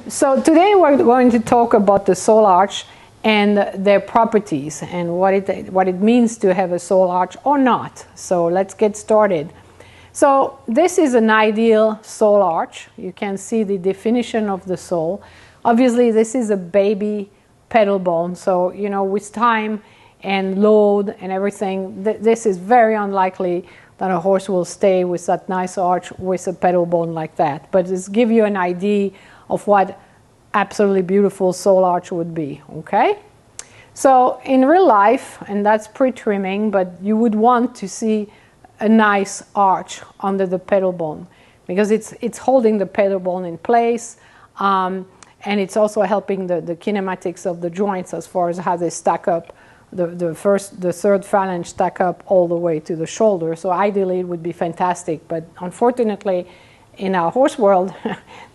So today we're going to talk about the sole arch and their properties and what it means to have a sole arch or not. So let's get started. So this is an ideal sole arch. You can see the definition of the sole. Obviously this is a baby pedal bone, so you know, with time and load and everything, this is very unlikely that a horse will stay with that nice arch with a pedal bone like that. But it's give you an idea of what absolutely beautiful sole arch would be, okay? So in real life, and that's pre-trimming, but you would want to see a nice arch under the pedal bone because it's holding the pedal bone in place, and it's also helping the kinematics of the joints as far as how they stack up. The third phalange stack up all the way to the shoulder. So ideally it would be fantastic, but unfortunately in our horse world,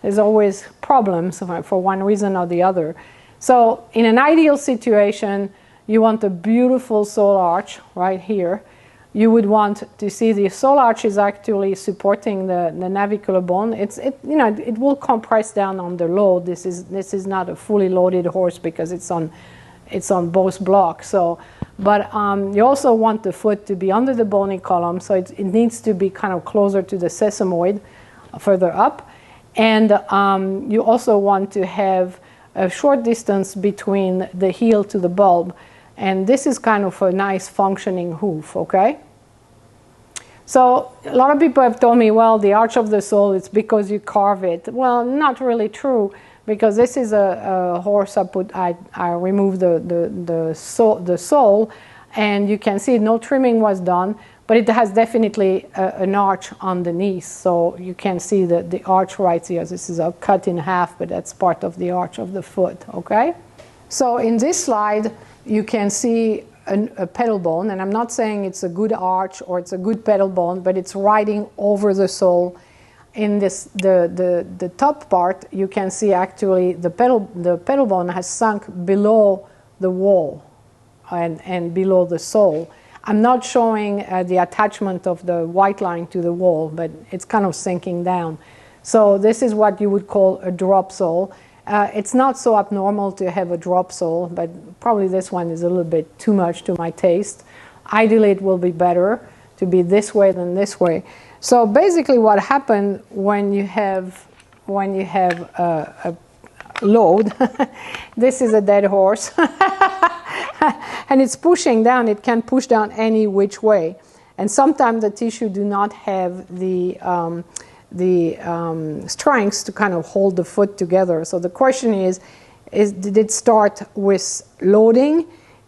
there's always problems for one reason or the other. So in an ideal situation, you want a beautiful sole arch right here. You would want to see the sole arch is actually supporting the navicular bone. It will compress down under load. This is not a fully loaded horse because it's on both blocks. So, but you also want the foot to be under the bony column, so it needs to be kind of closer to the sesamoid, further up, and you also want to have a short distance between the heel to the bulb, and this is kind of a nice functioning hoof, okay? So a lot of people have told me, well, the arch of the sole, it's because you carve it. Well, not really true, because this is a horse I removed the sole, and you can see no trimming was done, but it has definitely an arch underneath, so you can see the arch right here. This is a cut in half, but that's part of the arch of the foot, okay? So in this slide, you can see a pedal bone, and I'm not saying it's a good arch or it's a good pedal bone, but it's riding over the sole. In the top part, you can see actually the pedal bone has sunk below the wall and below the sole. I'm not showing the attachment of the white line to the wall, but it's kind of sinking down. So this is what you would call a drop sole. It's not so abnormal to have a drop sole, but probably this one is a little bit too much to my taste. Ideally, it will be better to be this way than this way. So basically what happened when you have a load, this is a dead horse, and it's pushing down, it can push down any which way. And sometimes the tissue do not have the strength to kind of hold the foot together. So the question is did it start with loading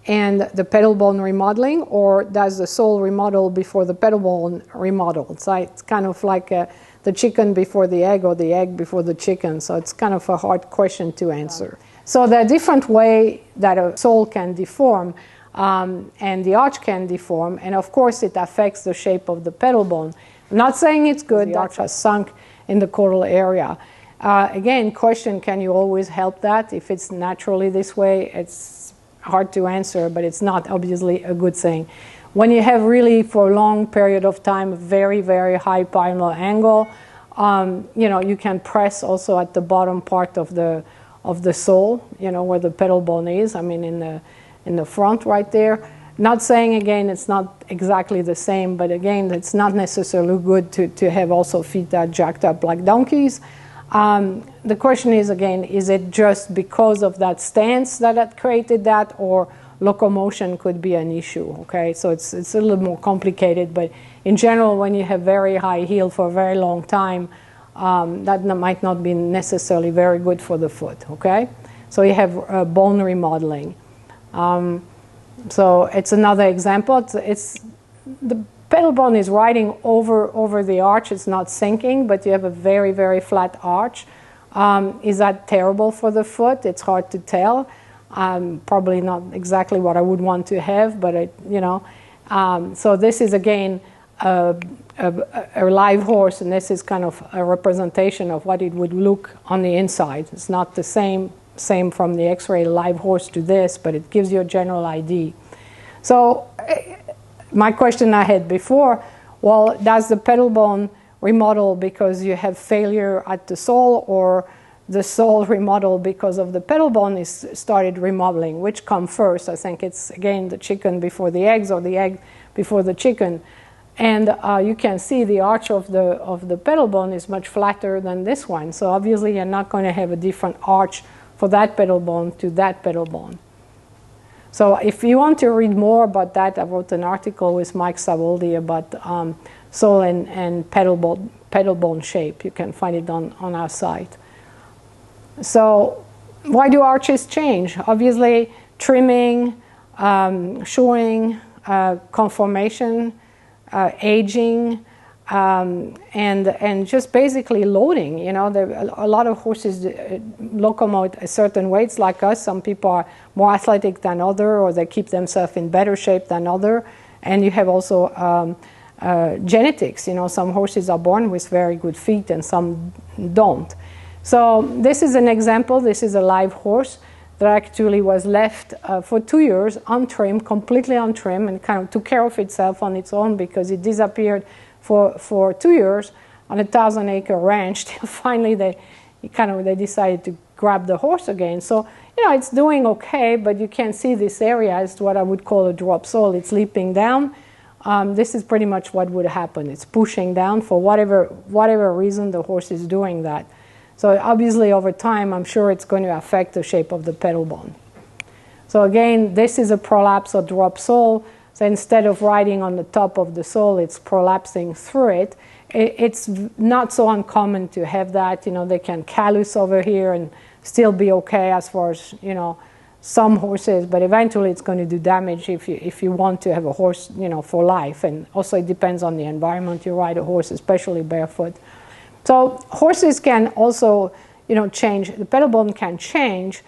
and the pedal bone remodeling, or does the sole remodel before the pedal bone remodel? So it's kind of like the chicken before the egg or the egg before the chicken. So it's kind of a hard question to answer. So there are different ways that a sole can deform, and the arch can deform, and of course it affects the shape of the pedal bone. I'm not saying it's good, the arch has sunk in the caudal area. Again, question, can you always help that? If it's naturally this way, it's hard to answer, but it's not obviously a good thing. When you have really for a long period of time a very, very high palmar angle, you know, you can press also at the bottom part of the sole, you know, where the pedal bone is, I mean in the front right there. Not saying again it's not exactly the same, but again it's not necessarily good to have also feet that jacked up like donkeys. The question is again, is it just because of that stance that created that, or locomotion could be an issue, okay? So it's a little more complicated, but in general when you have very high heel for a very long time, that might not be necessarily very good for the foot, okay? So you have bone remodeling. So it's another example. It's the pedal bone is riding over the arch. It's not sinking, but you have a very, very flat arch. Is that terrible for the foot? It's hard to tell. Probably not exactly what I would want to have, but so this is again a live horse, and this is kind of a representation of what it would look on the inside. It's not the same from the X-ray live horse to this, but it gives you a general idea. So my question I had before, well, does the pedal bone remodel because you have failure at the sole, or the sole remodel because of the pedal bone is started remodeling. Which come first? I think it's, again, the chicken before the eggs, or the egg before the chicken. And you can see the arch of the pedal bone is much flatter than this one. So obviously you're not going to have a different arch for that pedal bone to that pedal bone. So if you want to read more about that, I wrote an article with Mike Savoldi about sole and pedal bone shape. You can find it on our site. So why do arches change? Obviously trimming, shoring, conformation, aging, and just basically loading. You know, a lot of horses locomote at certain weights like us. Some people are more athletic than others, or they keep themselves in better shape than others. And you have also genetics. You know, some horses are born with very good feet and some don't. So this is an example. This is a live horse that actually was left for 2 years untrimmed, completely untrimmed, and kind of took care of itself on its own because it disappeared for 2 years on a 1,000-acre ranch. Finally, they decided to grab the horse again. So, you know, it's doing okay, but you can see this area is what I would call a drop sole. It's leaping down. This is pretty much what would happen. It's pushing down for whatever reason the horse is doing that. So obviously over time, I'm sure it's going to affect the shape of the pedal bone. So again, this is a prolapse or drop sole. So instead of riding on the top of the sole, it's prolapsing through it. It's not so uncommon to have that. You know, they can callus over here and still be okay as far as, you know, some horses, but eventually it's going to do damage if you want to have a horse, you know, for life. And also it depends on the environment you ride a horse, especially barefoot. So horses can also, you know, change. The pedal bone can change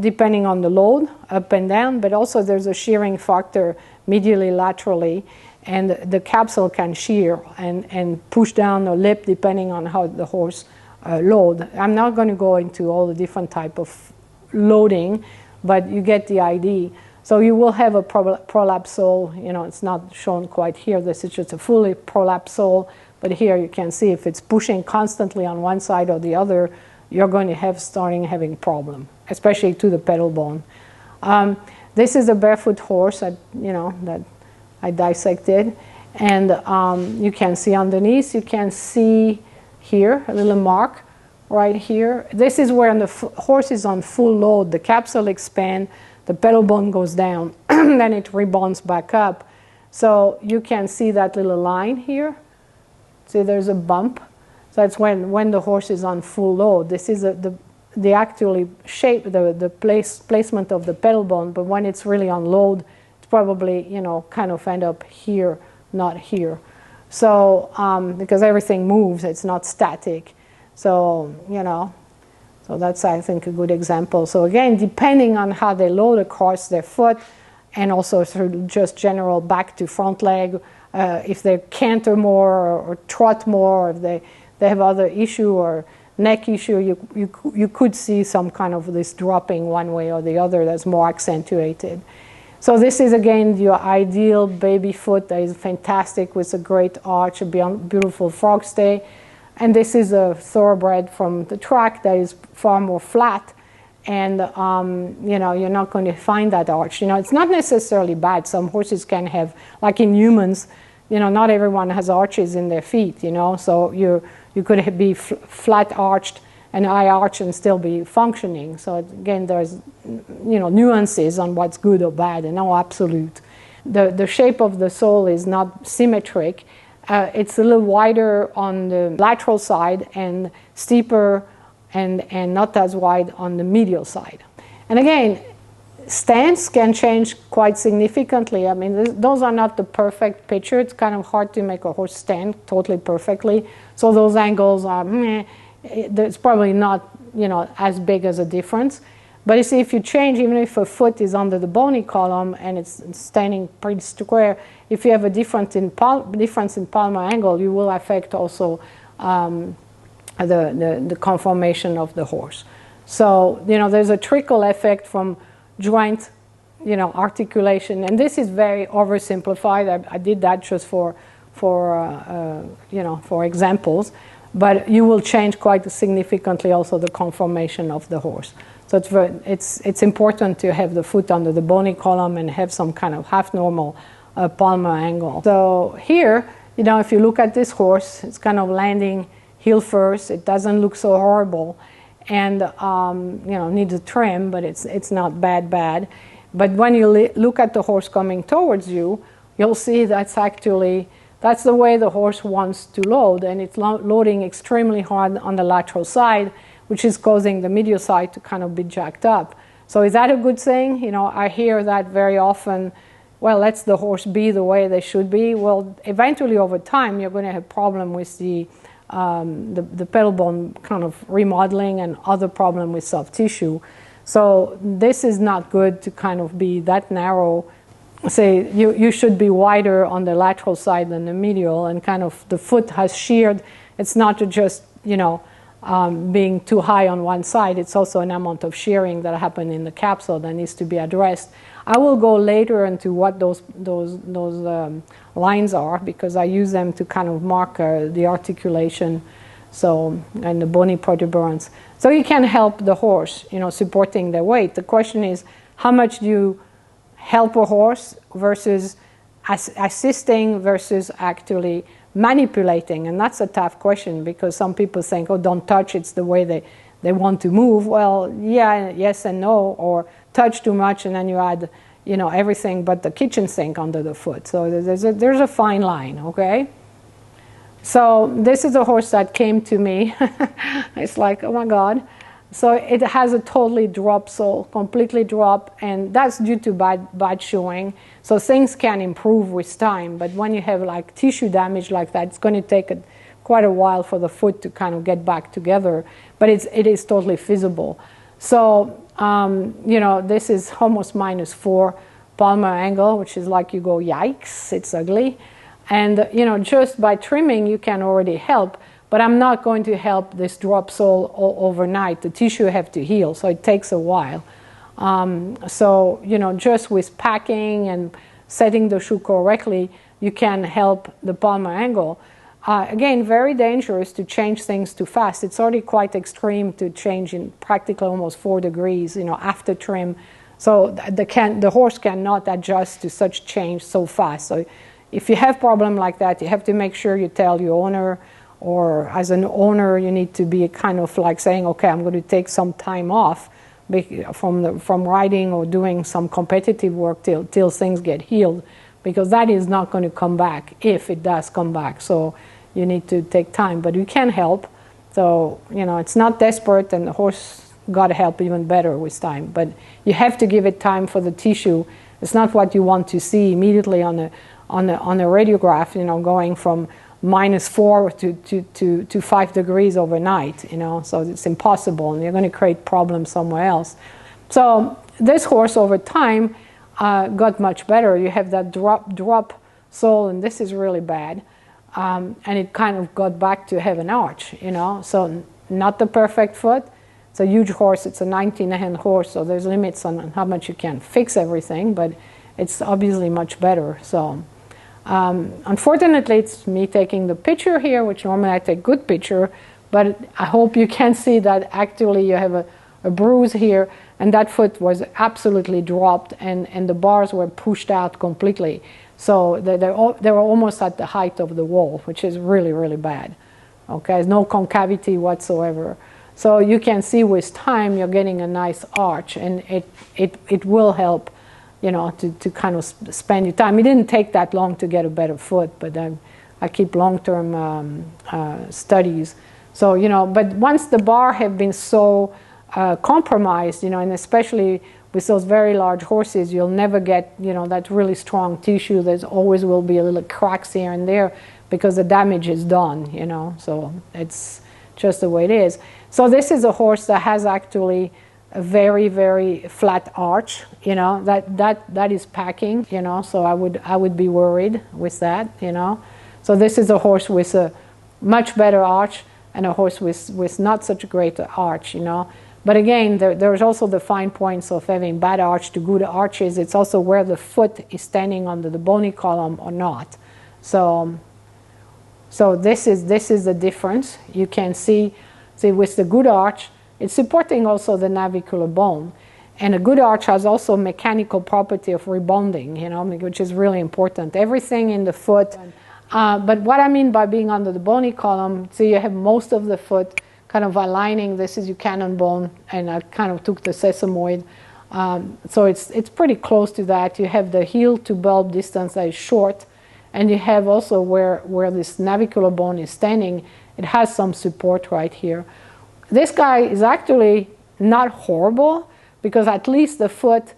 depending on the load, up and down, but also there's a shearing factor medially, laterally, and the capsule can shear and push down or lip depending on how the horse load. I'm not going to go into all the different type of loading, but you get the idea. So you will have a prolapse sole. You know, it's not shown quite here. This is just a fully prolapse sole. But here you can see if it's pushing constantly on one side or the other, you're going to start having problem, especially to the pedal bone. This is a barefoot horse that I dissected, and you can see underneath. You can see here a little mark right here. This is where the horse is on full load. The capsule expands, the pedal bone goes down, then it rebounds back up. So you can see that little line here. See, there's a bump. So that's when the horse is on full load. This is the actually shape, the placement of the pedal bone. But when it's really on load, it's probably, you know, kind of end up here, not here. So because everything moves, it's not static. So, you know, so that's, I think, a good example. So again, depending on how they load across their foot, and also through just general back to front leg, if they canter more or trot more, or if they have other issue or neck issue, you could see some kind of this dropping one way or the other that's more accentuated. So this is again your ideal baby foot that is fantastic with a great arch, a beautiful frog stay. And this is a thoroughbred from the track that is far more flat. And, you know, you're not going to find that arch. You know, it's not necessarily bad. Some horses can have, like in humans, you know, not everyone has arches in their feet, you know. So you could be flat arched and high arch and still be functioning. So again, there's, you know, nuances on what's good or bad and no absolute. The shape of the sole is not symmetric. It's a little wider on the lateral side and steeper and not as wide on the medial side. And again, stance can change quite significantly. I mean, those are not the perfect picture. It's kind of hard to make a horse stand totally perfectly. So those angles are, it's probably not, you know, as big as a difference. But you see, if you change, even if a foot is under the bony column and it's standing pretty square, if you have a difference in palmar angle, you will affect also the conformation of the horse. So, you know, there's a trickle effect from joint, you know, articulation, and this is very oversimplified. I did that just for you know, for examples. but you will change quite significantly also the conformation of the horse. So it's important to have the foot under the bony column and have some kind of half normal palmar angle. So here, you know, if you look at this horse, it's kind of landing heel first. It doesn't look so horrible, and you know, needs a trim, but it's not bad. But when you look at the horse coming towards you, you'll see that's the way the horse wants to load, and it's loading extremely hard on the lateral side, which is causing the medial side to kind of be jacked up. So is that a good thing? You know, I hear that very often. Well, let's the horse be the way they should be. Well, eventually over time, you're going to have problem with the pedal bone kind of remodeling and other problem with soft tissue. So this is not good to kind of be that narrow. Say you should be wider on the lateral side than the medial, and kind of the foot has sheared. It's not just, you know, being too high on one side. It's also an amount of shearing that happened in the capsule that needs to be addressed. I will go later into what those lines are, because I use them to kind of mark the articulation, so, and the bony protuberance. So you can help the horse, you know, supporting their weight. The question is, how much do you help a horse versus assisting versus actually manipulating? And that's a tough question, because some people think, oh, don't touch, it's the way they want to move. Well, yeah, yes and no, or touch too much and then you add, you know, everything but the kitchen sink under the foot. So there's a fine line, okay? So this is a horse that came to me. It's like, oh my God. So it has a totally drop sole, completely drop, and that's due to bad shoeing. So things can improve with time, but when you have like tissue damage like that, it's going to take quite a while for the foot to kind of get back together, but it is totally feasible. So, you know, this is almost -4 palmar angle, which is like you go, yikes, it's ugly. And, you know, just by trimming, you can already help. But I'm not going to help this drop sole overnight. The tissue have to heal, so it takes a while. So, you know, just with packing and setting the shoe correctly, you can help the palmar angle. Again, very dangerous to change things too fast. It's already quite extreme to change in practically almost 4 degrees, you know, after trim. So the horse cannot adjust to such change so fast. So if you have problem like that, you have to make sure you tell your owner, or as an owner, you need to be kind of like saying, okay, I'm going to take some time off from riding or doing some competitive work till things get healed, because that is not going to come back if it does come back. So you need to take time, but you can help. So, you know, it's not desperate, and the horse got to help even better with time. But you have to give it time for the tissue. It's not what you want to see immediately on a radiograph, you know, going from -4 to 5 degrees overnight, you know, so it's impossible, and you're going to create problems somewhere else. So this horse over time got much better. You have that drop sole, and this is really bad, and it kind of got back to have an arch, you know, so not the perfect foot. It's a huge horse. It's a 19-hand horse, so there's limits on how much you can fix everything, but it's obviously much better. So unfortunately, it's me taking the picture here, which normally I take good picture, but I hope you can see that actually you have a bruise here, and that foot was absolutely dropped, and the bars were pushed out completely. So they were almost at the height of the wall, which is really, really bad. Okay, there's no concavity whatsoever. So you can see with time you're getting a nice arch, and it will help, you know, to kind of spend your time. It didn't take that long to get a better foot, but I keep long-term studies. So, you know, but once the bar have been so compromised, you know, and especially with those very large horses, you'll never get, you know, that really strong tissue. There's always will be a little cracks here and there because the damage is done, you know, so it's just the way it is. So this is a horse that has actually a very, very flat arch, you know, that is packing, you know, so I would be worried with that, you know. So this is a horse with a much better arch, and a horse with not such a great arch, you know. But again, there's also the fine points of having bad arch to good arches. It's also where the foot is standing under the bony column or not. So So this is the difference. You can see with the good arch, it's supporting also the navicular bone. And a good arch has also mechanical property of rebounding, you know, which is really important. Everything in the foot. But what I mean by being under the bony column, so you have most of the foot kind of aligning. This is your cannon bone, and I kind of took the sesamoid. So it's pretty close to that. You have the heel to bulb distance that is short, and you have also where this navicular bone is standing, it has some support right here. This guy is actually not horrible, because at least the foot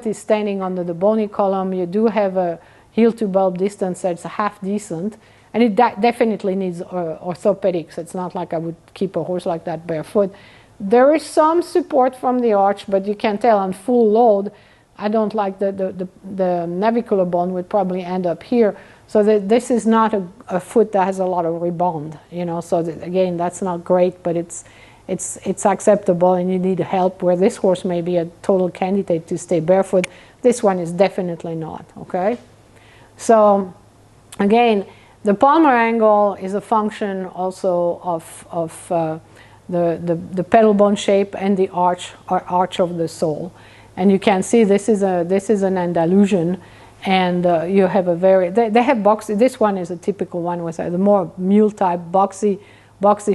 is standing under the bony column. You do have a heel to bulb distance that's half decent, and it definitely needs orthopedics. It's not like I would keep a horse like that barefoot. There is some support from the arch, but you can tell on full load, I don't like the navicular bone would probably end up here. So this is not a foot that has a lot of rebound, you know. So again, that's not great, but it's acceptable, and you need help. Where this horse may be a total candidate to stay barefoot, this one is definitely not. Okay. So again, the palmar angle is a function also of the pedal bone shape and the arch of the sole. And you can see this is an Andalusian, and you have a they have boxy. This one is a typical one with the more mule type boxy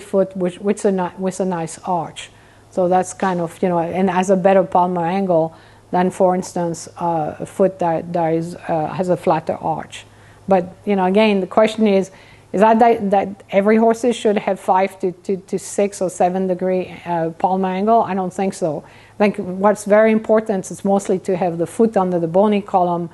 foot with a nice arch. So that's kind of, you know, and has a better palmar angle than, for instance, a foot that has a flatter arch. But, you know, again, the question is that every horse should have 5 to 6 or 7 degree palmar angle? I don't think so. I think what's very important is mostly to have the foot under the bony column,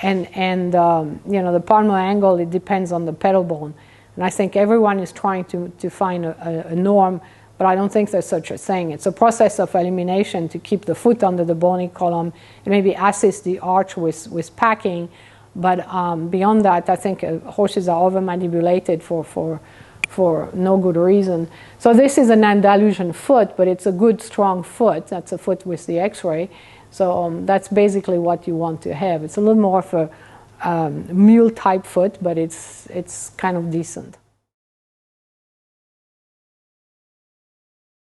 and you know, the palmar angle, it depends on the pedal bone. And I think everyone is trying to find a norm, but I don't think there's such a thing. It's a process of elimination to keep the foot under the bony column and maybe assist the arch with packing. But beyond that, I think horses are over-manipulated for no good reason. So this is an Andalusian foot, but it's a good, strong foot. That's a foot with the X-ray. So that's basically what you want to have. It's a little more of a mule-type foot, but it's kind of decent.